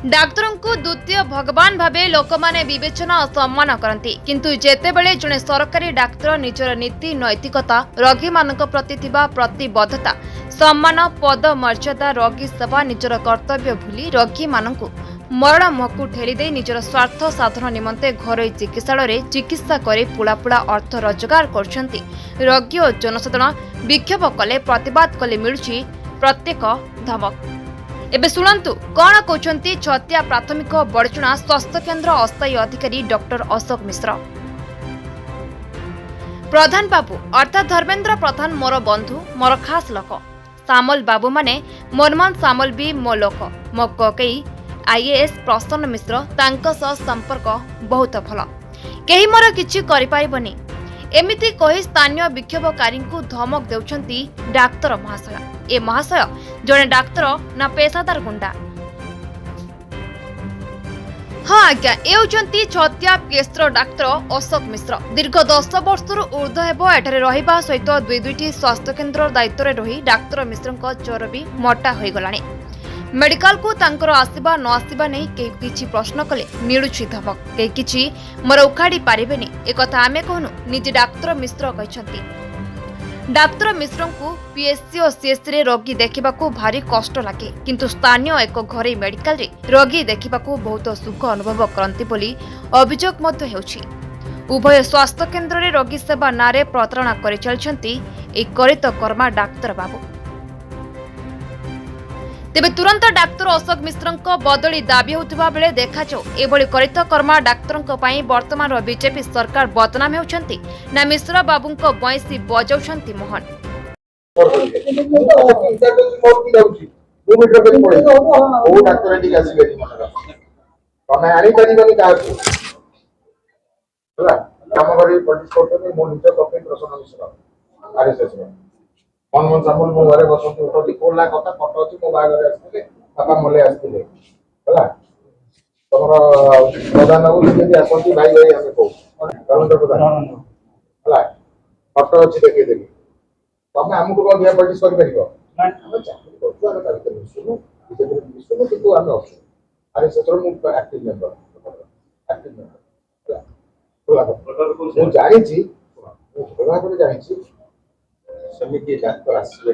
Doctor को द्वितीय भगवान भावे लोक माने विवेचना और सम्मान करती किंतु जेतेबेले जड़े सरकारी डाक्तर निजर नीति नैतिकता रोगी मानक प्रति थिबा प्रतिबद्धता सम्मान पद मर्यादा रोगी सेवा निजर कर्तव्य भूली रोगी मानक मरण मुहकु ठेली दे निजर स्वार्थ साधन निमंते घरोई चिकित्सालय चिकित्सा करे पुलापुला अर्थ रोजगार करछंती रोगी और जनसाधारण विक्षोभ कले प्रतिवाद कले मिलुछि प्रत्येक धमक। एबे सुनंतु कौन कहते छतिया प्राथमिक बड़चुणा स्वास्थ्य केन्द्र अस्थायी अधिकारी डॉक्टर अशोक मिश्र। प्रधान बाबू अर्थात धर्मेन्द्र प्रधान मोर बंधु मोर खास लोक सामल बाबू माने मनमोहन सामल भी मो लोक मो ककई आईएएस प्रसन्न मिश्र तांको सह संपर्क बहुत भल केही मोर किछि करि पारिबनी एमिति कही स्थानीय विक्षोभकारी को धमक देउछंती डाक्तर महाशय। ए महाशय जड़े डाक्तर ना पेशादार गुंडा। हाँ आज्ञा ए छतिया पीएसर डाक्तर अशोक मिश्र दीर्घ 10 वर्ष ऊर्ध्व हेब एठारे रहिबा सहित दुईटी स्वास्थ्य केन्द्र दायित्व रही डाक्तर मिश्र चरबी मोटा हो गलानी। मेडिकल को तांकर आसिबा न आसिबा नहीं के किछि प्रश्न कले मिलुछि धमक के किछि मोर उखाड़ी पारिबेनी एक कथा आमे कहनु निजे डाक्तर मिश्र कहछंती। डाक्तर मिश्र को पीएससी और सीएससी रे रोगी देखिबा को भारी कष्ट लागे किंतु स्थानीय एक घरे मेडिकल रे रोगी देखिबा को बहुत सुख अनुभव करंती बोली अभियोग मध्य हेउछि। उभय स्वास्थ्य केन्द्र रे रोगी सेवा नारे प्रतारणा करि चलछंती ए करित कर्मा डाक्तर बाबू। तेबे तुरंत डाक्तर अशोक मिश्र बदली दाबी होता बेले देखाଯାଉ एभली करित कर्मा डाक्तर वर्तमान बीजेपी सरकार बदनाम होउछंती ना मिश्र बाबू बयसी बजाउछंती मोहन। मनमोहन सामल मो घरे बसंती उठती कोला कथा फटो अच्छी मो बागर आसते बापा मले आसते है तुम प्रधान बाबू जब आसती भाई भाई आम कौ धर्मेन्द्र प्रधान है फटो अच्छी देखीदेवी तुम आमको कौन दिया पलिटिक्स कर चाकरी कर मिशुनु मिशुनु कि आम अच्छु आर एस एक्टिव मेम्बर जानी जानी समिति डाक्तर आसले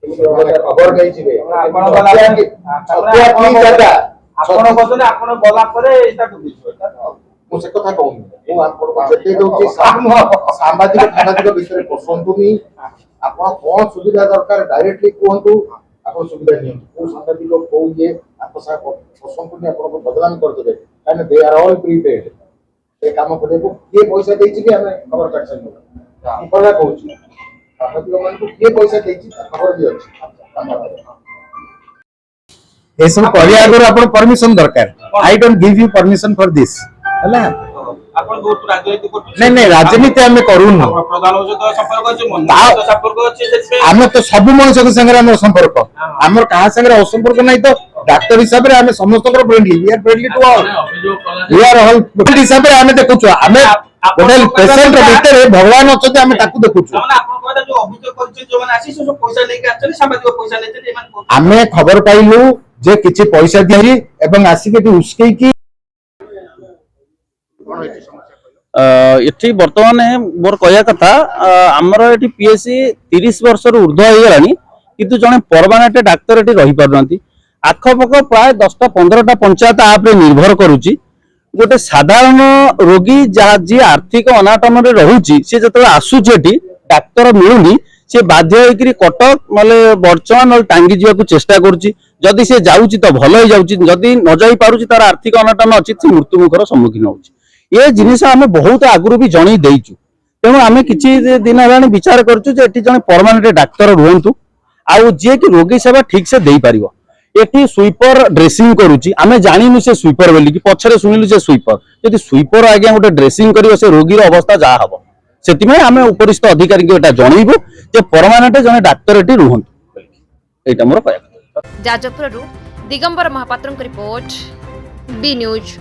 खबर नहीं जिवे आपण बदले आपण गला परे एटा बुझिबो मु से कथा कहूं मु आपण जेते दोची सामाजिक सामाजिक विषय पसंदुनी आपण कोन सुविधा दरकार डायरेक्टली कहंतु आपण सुविधा नियम को सामाजिक को ये आपको सा पसंदुनी आपण को बदलान कर देबे काने दे आर ऑल प्रीपेड ए काम करे को के पैसा देछि कि हमें खबर काट सकबो पला कहूं परमिशन दरकार I don't give you permission for this हला आपण बहुत राजनीति नहीं राजनीति हमें करूनु प्रधान हो तो संपर्क अछि मन तो संपर्क अछि हम तो सब मनुष्य के संगे हमर संपर्क हमर कहा संगे असंपर्क नहीं तो डाक्टर हिसाब रे हमें समस्त friendly we are friendly to all we are all हिसाब रे हमें देखु हमें टोटल पेशेंट भीतर भगवान अछि हमें ताकू देखु जो अभियोग करछि जो माने आसी सब पैसा लेके आछन सामाजिक पैसा लेते एमान हमें खबर पाइलु जे किछि पैसा दियरी एवं आसी के उसके की एठी वर्तमान मोर कहया कथा हमर एठी पीएससी 30 वर्ष ऊर्ध्व हो गलानी किंतु जने परमानेंट डाक्टर एठी रही पारनांती आखपक प्राय 10टा 15टा पंचायत आप रे निर्भर करूची गोटे साधारण रोगी जहाँ जी आर्थिक अनाटन रे रहुची से जतले आसुची एठी डाक्तर मिलुनी से बाध्य होइकरी कटक माले बर्चमान और टांगी जीवा चेष्टा करुची जदि से जाउची तो भल हो जाउची जदि न जाई पारुची तार आर्थिक अनाटन अछि से मृत्यु मुखर सम्मुखीन होउची ये जिनिस आमे बहुत आगुरु भी जणी देइचु तेणु आमे किछि दिन हेलानी विचार करचु जे एठी जने परमानेंट डाक्तर रुहंतु आउ जे कि रोगी सेवा ठीक से देई परिवो एठी स्वीपर ड्रेसिंग करूची आमे जानिनु से स्वीपर बोली कि पछरे सुनिलु जे स्वीपर यदि स्वीपर आज्ञा गोटे ड्रेसिंग करिवो से रोगी रो अवस्था जा हबो सेतिमे आमे उपरिस्थ अधिकारी के एटा जणैबो जे परमानेंट जने डाक्टर एठी रुहंतु एटा मोर कहया। जाजपुरु दिगंबर महापात्रଙ୍କ रिपोर्ट बी न्यूज।